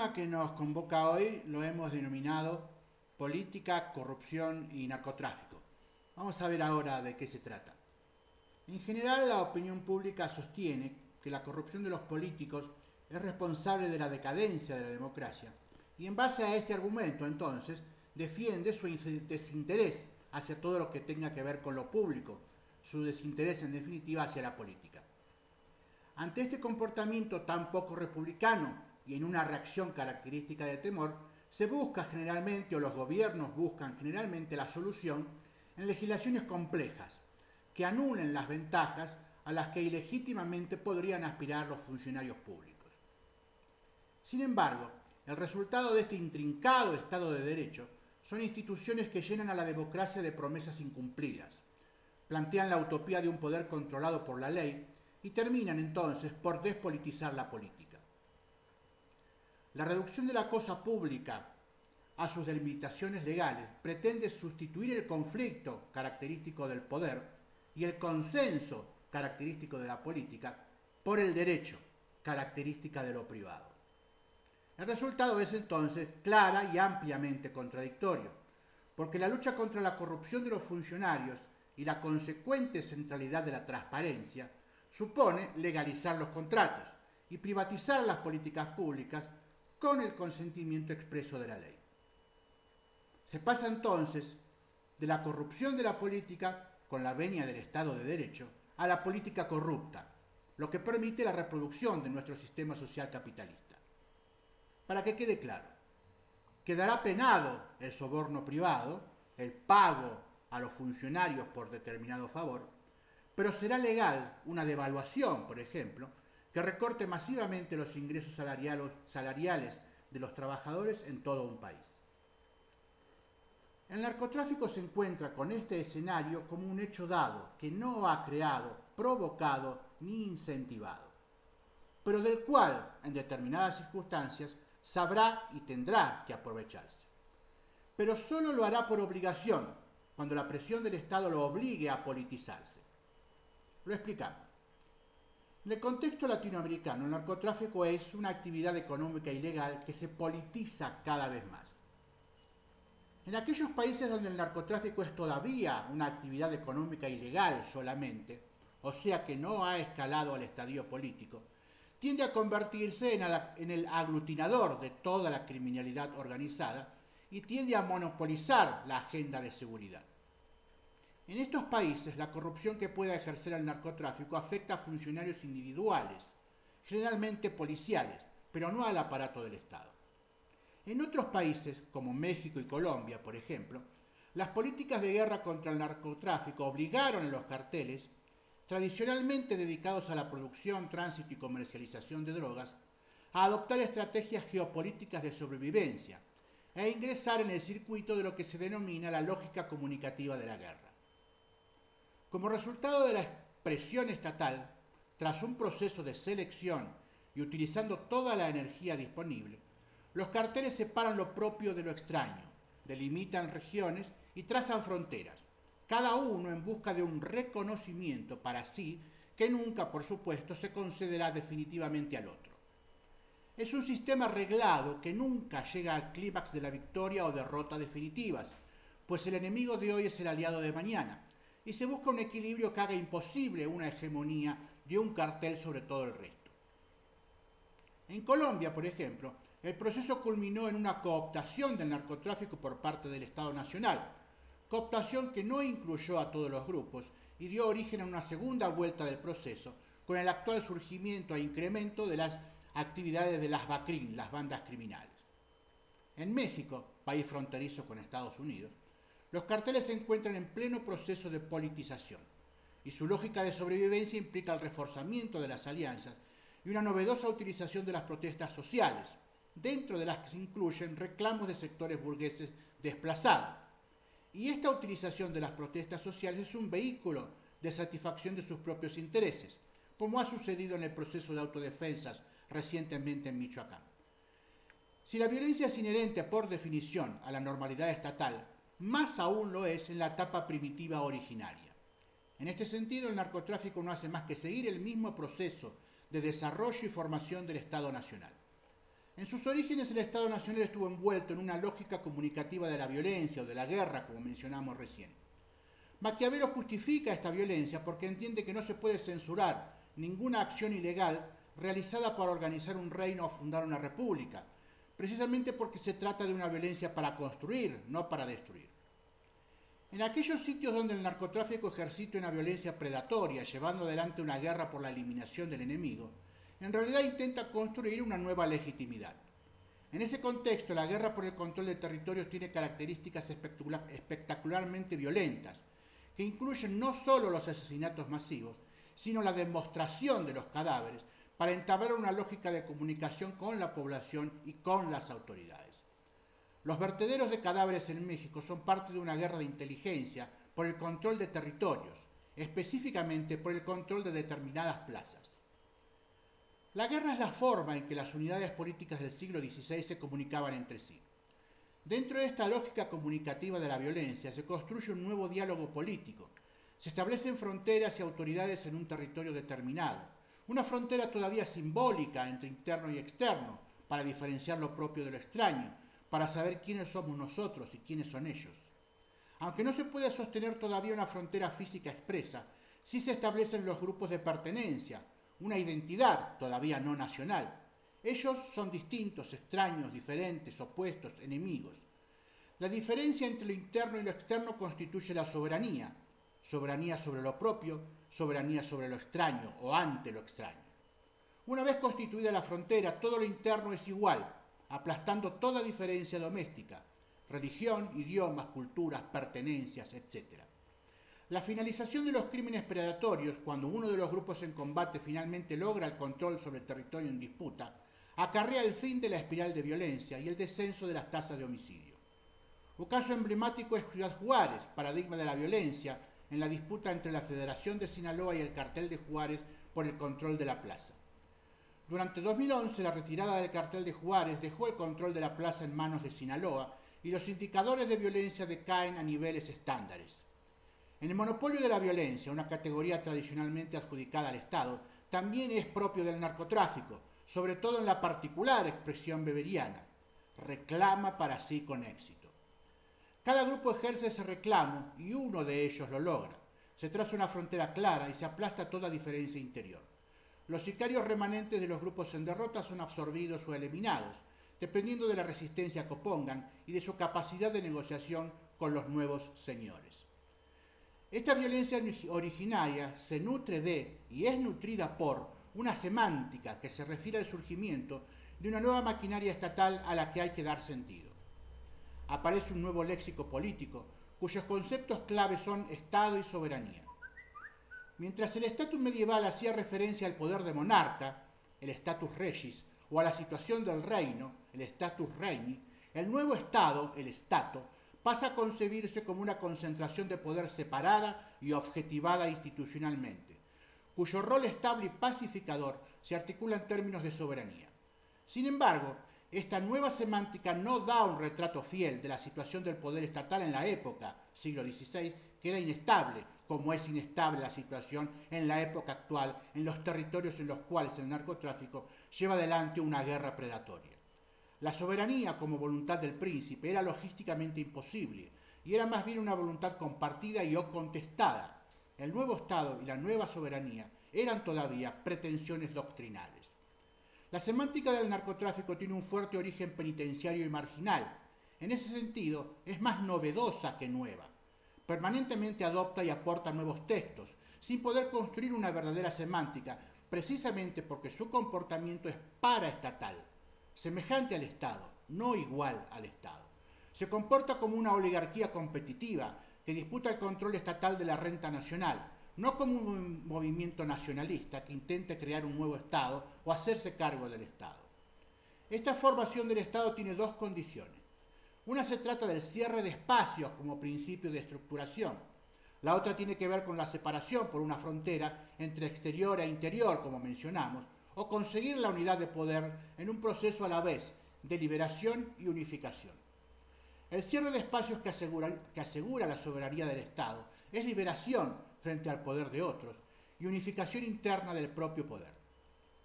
tema que nos convoca hoy lo hemos denominado política, corrupción y narcotráfico. Vamos a ver ahora de qué se trata. En general, la opinión pública sostiene que la corrupción de los políticos es responsable de la decadencia de la democracia y en base a este argumento, entonces, defiende su desinterés hacia todo lo que tenga que ver con lo público, su desinterés en definitiva hacia la política. Ante este comportamiento tan poco republicano y en una reacción característica de temor, se busca generalmente, o los gobiernos buscan generalmente, la solución en legislaciones complejas, que anulen las ventajas a las que ilegítimamente podrían aspirar los funcionarios públicos. Sin embargo, el resultado de este intrincado Estado de Derecho son instituciones que llenan a la democracia de promesas incumplidas, plantean la utopía de un poder controlado por la ley y terminan entonces por despolitizar la política. La reducción de la cosa pública a sus delimitaciones legales pretende sustituir el conflicto característico del poder y el consenso característico de la política por el derecho, característica de lo privado. El resultado es entonces clara y ampliamente contradictorio, porque la lucha contra la corrupción de los funcionarios y la consecuente centralidad de la transparencia supone legalizar los contratos y privatizar las políticas públicas con el consentimiento expreso de la ley. Se pasa entonces de la corrupción de la política, con la venia del Estado de Derecho, a la política corrupta, lo que permite la reproducción de nuestro sistema social capitalista. Para que quede claro, quedará penado el soborno privado, el pago a los funcionarios por determinado favor, pero será legal una devaluación, por ejemplo, que recorte masivamente los ingresos salariales de los trabajadores en todo un país. El narcotráfico se encuentra con este escenario como un hecho dado que no ha creado, provocado ni incentivado, pero del cual, en determinadas circunstancias, sabrá y tendrá que aprovecharse. Pero solo lo hará por obligación, cuando la presión del Estado lo obligue a politizarse. Lo explicamos. En el contexto latinoamericano, el narcotráfico es una actividad económica ilegal que se politiza cada vez más. En aquellos países donde el narcotráfico es todavía una actividad económica ilegal solamente, o sea que no ha escalado al estadio político, tiende a convertirse en el aglutinador de toda la criminalidad organizada y tiende a monopolizar la agenda de seguridad. En estos países, la corrupción que pueda ejercer el narcotráfico afecta a funcionarios individuales, generalmente policiales, pero no al aparato del Estado. En otros países, como México y Colombia, por ejemplo, las políticas de guerra contra el narcotráfico obligaron a los carteles, tradicionalmente dedicados a la producción, tránsito y comercialización de drogas, a adoptar estrategias geopolíticas de sobrevivencia e ingresar en el circuito de lo que se denomina la lógica comunicativa de la guerra. Como resultado de la presión estatal, tras un proceso de selección y utilizando toda la energía disponible, los carteles separan lo propio de lo extraño, delimitan regiones y trazan fronteras, cada uno en busca de un reconocimiento para sí que nunca, por supuesto, se concederá definitivamente al otro. Es un sistema reglado que nunca llega al clímax de la victoria o derrota definitivas, pues el enemigo de hoy es el aliado de mañana, y se busca un equilibrio que haga imposible una hegemonía de un cartel sobre todo el resto. En Colombia, por ejemplo, el proceso culminó en una cooptación del narcotráfico por parte del Estado Nacional, cooptación que no incluyó a todos los grupos y dio origen a una segunda vuelta del proceso, con el actual surgimiento e incremento de las actividades de las BACRIM, las bandas criminales. En México, país fronterizo con Estados Unidos, los carteles se encuentran en pleno proceso de politización, y su lógica de sobrevivencia implica el reforzamiento de las alianzas y una novedosa utilización de las protestas sociales, dentro de las que se incluyen reclamos de sectores burgueses desplazados. Y esta utilización de las protestas sociales es un vehículo de satisfacción de sus propios intereses, como ha sucedido en el proceso de autodefensas recientemente en Michoacán. Si la violencia es inherente por definición a la normalidad estatal, más aún lo es en la etapa primitiva originaria. En este sentido, el narcotráfico no hace más que seguir el mismo proceso de desarrollo y formación del Estado Nacional. En sus orígenes el Estado Nacional estuvo envuelto en una lógica comunicativa de la violencia o de la guerra, como mencionamos recién. Maquiavelo justifica esta violencia porque entiende que no se puede censurar ninguna acción ilegal realizada para organizar un reino o fundar una república, precisamente porque se trata de una violencia para construir, no para destruir. En aquellos sitios donde el narcotráfico ejercita una violencia predatoria, llevando adelante una guerra por la eliminación del enemigo, en realidad intenta construir una nueva legitimidad. En ese contexto, la guerra por el control de territorios tiene características espectacularmente violentas, que incluyen no solo los asesinatos masivos, sino la demostración de los cadáveres para entablar una lógica de comunicación con la población y con las autoridades. Los vertederos de cadáveres en México son parte de una guerra de inteligencia por el control de territorios, específicamente por el control de determinadas plazas. La guerra es la forma en que las unidades políticas del siglo XVI se comunicaban entre sí. Dentro de esta lógica comunicativa de la violencia se construye un nuevo diálogo político. Se establecen fronteras y autoridades en un territorio determinado. Una frontera todavía simbólica entre interno y externo, para diferenciar lo propio de lo extraño, para saber quiénes somos nosotros y quiénes son ellos. Aunque no se puede sostener todavía una frontera física expresa, sí se establecen los grupos de pertenencia, una identidad todavía no nacional. Ellos son distintos, extraños, diferentes, opuestos, enemigos. La diferencia entre lo interno y lo externo constituye la soberanía. Soberanía sobre lo propio, soberanía sobre lo extraño o ante lo extraño. Una vez constituida la frontera, todo lo interno es igual, aplastando toda diferencia doméstica, religión, idiomas, culturas, pertenencias, etc. La finalización de los crímenes predatorios, cuando uno de los grupos en combate finalmente logra el control sobre el territorio en disputa, acarrea el fin de la espiral de violencia y el descenso de las tasas de homicidio. Un caso emblemático es Ciudad Juárez, paradigma de la violencia, en la disputa entre la Federación de Sinaloa y el Cartel de Juárez por el control de la plaza. Durante 2011, la retirada del Cartel de Juárez dejó el control de la plaza en manos de Sinaloa y los indicadores de violencia decaen a niveles estándares. En el monopolio de la violencia, una categoría tradicionalmente adjudicada al Estado, también es propio del narcotráfico, sobre todo en la particular expresión beberiana. Reclama para sí con éxito. Cada grupo ejerce ese reclamo y uno de ellos lo logra. Se traza una frontera clara y se aplasta toda diferencia interior. Los sicarios remanentes de los grupos en derrota son absorbidos o eliminados, dependiendo de la resistencia que opongan y de su capacidad de negociación con los nuevos señores. Esta violencia originaria se nutre de y es nutrida por una semántica que se refiere al surgimiento de una nueva maquinaria estatal a la que hay que dar sentido. Aparece un nuevo léxico político, cuyos conceptos clave son Estado y soberanía. Mientras el estatus medieval hacía referencia al poder de monarca, el status regis, o a la situación del reino, el status regni, el nuevo Estado, el Stato, pasa a concebirse como una concentración de poder separada y objetivada institucionalmente, cuyo rol estable y pacificador se articula en términos de soberanía. Sin embargo, esta nueva semántica no da un retrato fiel de la situación del poder estatal en la época, siglo XVI, que era inestable, como es inestable la situación en la época actual en los territorios en los cuales el narcotráfico lleva adelante una guerra predatoria. La soberanía como voluntad del príncipe era logísticamente imposible y era más bien una voluntad compartida y o contestada. El nuevo Estado y la nueva soberanía eran todavía pretensiones doctrinales. La semántica del narcotráfico tiene un fuerte origen penitenciario y marginal. En ese sentido, es más novedosa que nueva. Permanentemente adopta y aporta nuevos textos, sin poder construir una verdadera semántica, precisamente porque su comportamiento es paraestatal, semejante al Estado, no igual al Estado. Se comporta como una oligarquía competitiva que disputa el control estatal de la renta nacional, no como un movimiento nacionalista que intente crear un nuevo Estado o hacerse cargo del Estado. Esta formación del Estado tiene dos condiciones. Una se trata del cierre de espacios como principio de estructuración. La otra tiene que ver con la separación por una frontera entre exterior e interior, como mencionamos, o conseguir la unidad de poder en un proceso a la vez de liberación y unificación. El cierre de espacios que asegura la soberanía del Estado es liberación frente al poder de otros y unificación interna del propio poder.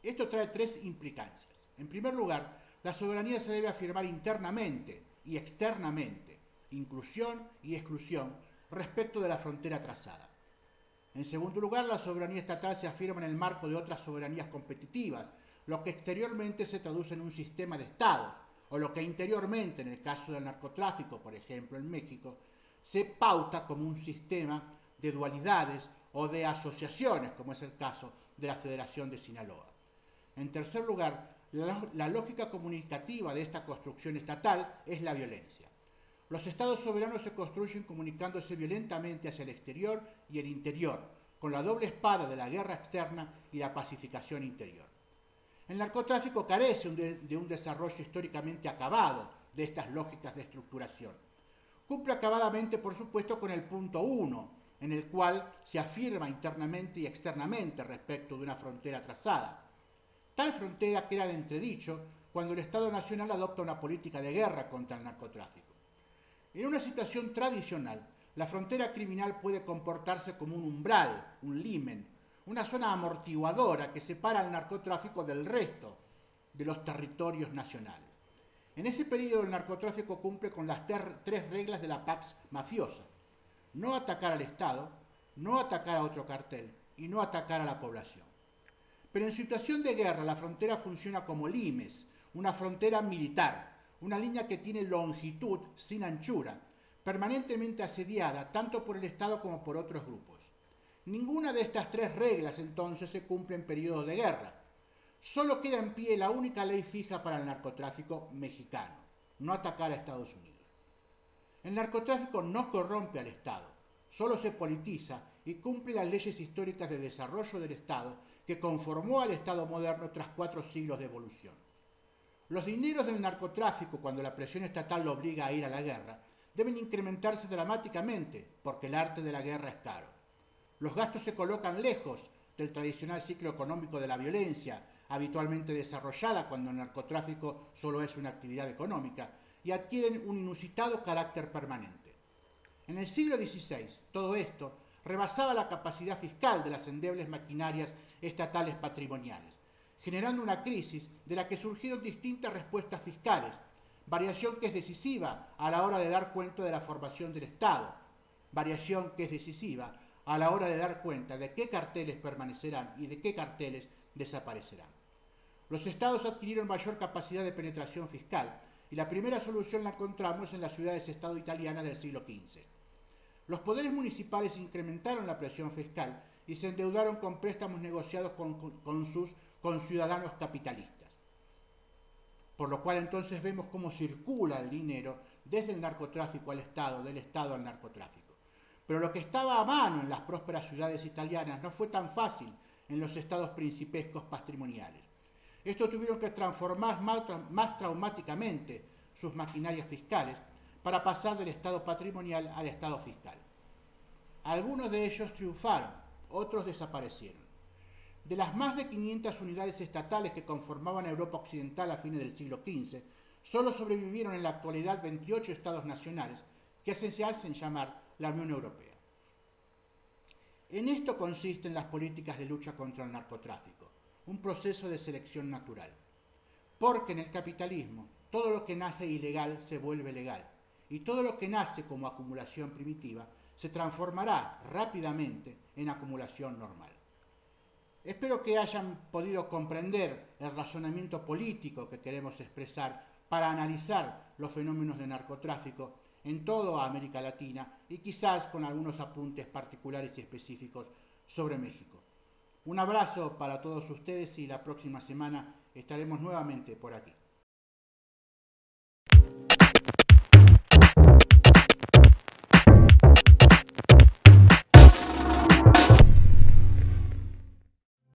Esto trae tres implicancias. En primer lugar, la soberanía se debe afirmar internamente y externamente, inclusión y exclusión, respecto de la frontera trazada. En segundo lugar, la soberanía estatal se afirma en el marco de otras soberanías competitivas, lo que exteriormente se traduce en un sistema de estados, o lo que interiormente, en el caso del narcotráfico, por ejemplo en México, se pauta como un sistema de dualidades o de asociaciones, como es el caso de la Federación de Sinaloa. En tercer lugar, la lógica comunicativa de esta construcción estatal es la violencia. Los estados soberanos se construyen comunicándose violentamente hacia el exterior y el interior, con la doble espada de la guerra externa y la pacificación interior. El narcotráfico carece de un desarrollo históricamente acabado de estas lógicas de estructuración. Cumple acabadamente, por supuesto, con el punto 1, en el cual se afirma internamente y externamente respecto de una frontera trazada. Tal frontera queda de entredicho cuando el Estado Nacional adopta una política de guerra contra el narcotráfico. En una situación tradicional, la frontera criminal puede comportarse como un umbral, un limen, una zona amortiguadora que separa al narcotráfico del resto de los territorios nacionales. En ese periodo el narcotráfico cumple con las tres reglas de la pax mafiosa: no atacar al Estado, no atacar a otro cartel y no atacar a la población. Pero en situación de guerra la frontera funciona como limes, una frontera militar, una línea que tiene longitud sin anchura, permanentemente asediada tanto por el Estado como por otros grupos. Ninguna de estas tres reglas entonces se cumple en periodos de guerra. Solo queda en pie la única ley fija para el narcotráfico mexicano: no atacar a Estados Unidos. El narcotráfico no corrompe al Estado, solo se politiza y cumple las leyes históricas de desarrollo del Estado que conformó al Estado moderno tras 4 siglos de evolución. Los dineros del narcotráfico, cuando la presión estatal lo obliga a ir a la guerra, deben incrementarse dramáticamente porque el arte de la guerra es caro. Los gastos se colocan lejos del tradicional ciclo económico de la violencia, habitualmente desarrollada cuando el narcotráfico solo es una actividad económica, y adquieren un inusitado carácter permanente. En el siglo XVI, todo esto rebasaba la capacidad fiscal de las endebles maquinarias estatales patrimoniales, generando una crisis de la que surgieron distintas respuestas fiscales, variación que es decisiva a la hora de dar cuenta de la formación del Estado, variación que es decisiva a la hora de dar cuenta de qué carteles permanecerán y de qué carteles desaparecerán. Los estados adquirieron mayor capacidad de penetración fiscal y la primera solución la encontramos en las ciudades-estado italianas del siglo XV. Los poderes municipales incrementaron la presión fiscal y se endeudaron con préstamos negociados con sus conciudadanos capitalistas. Por lo cual entonces vemos cómo circula el dinero desde el narcotráfico al Estado, del Estado al narcotráfico. Pero lo que estaba a mano en las prósperas ciudades italianas no fue tan fácil en los estados principescos patrimoniales. Estos tuvieron que transformar más traumáticamente sus maquinarias fiscales para pasar del estado patrimonial al estado fiscal. Algunos de ellos triunfaron, otros desaparecieron. De las más de 500 unidades estatales que conformaban Europa Occidental a fines del siglo XV, solo sobrevivieron en la actualidad 28 estados nacionales que se hacen llamar la Unión Europea. En esto consisten las políticas de lucha contra el narcotráfico, un proceso de selección natural. Porque en el capitalismo, todo lo que nace ilegal se vuelve legal, y todo lo que nace como acumulación primitiva se transformará rápidamente en acumulación normal. Espero que hayan podido comprender el razonamiento político que queremos expresar para analizar los fenómenos de narcotráfico en toda América Latina y quizás con algunos apuntes particulares y específicos sobre México. Un abrazo para todos ustedes y la próxima semana estaremos nuevamente por aquí.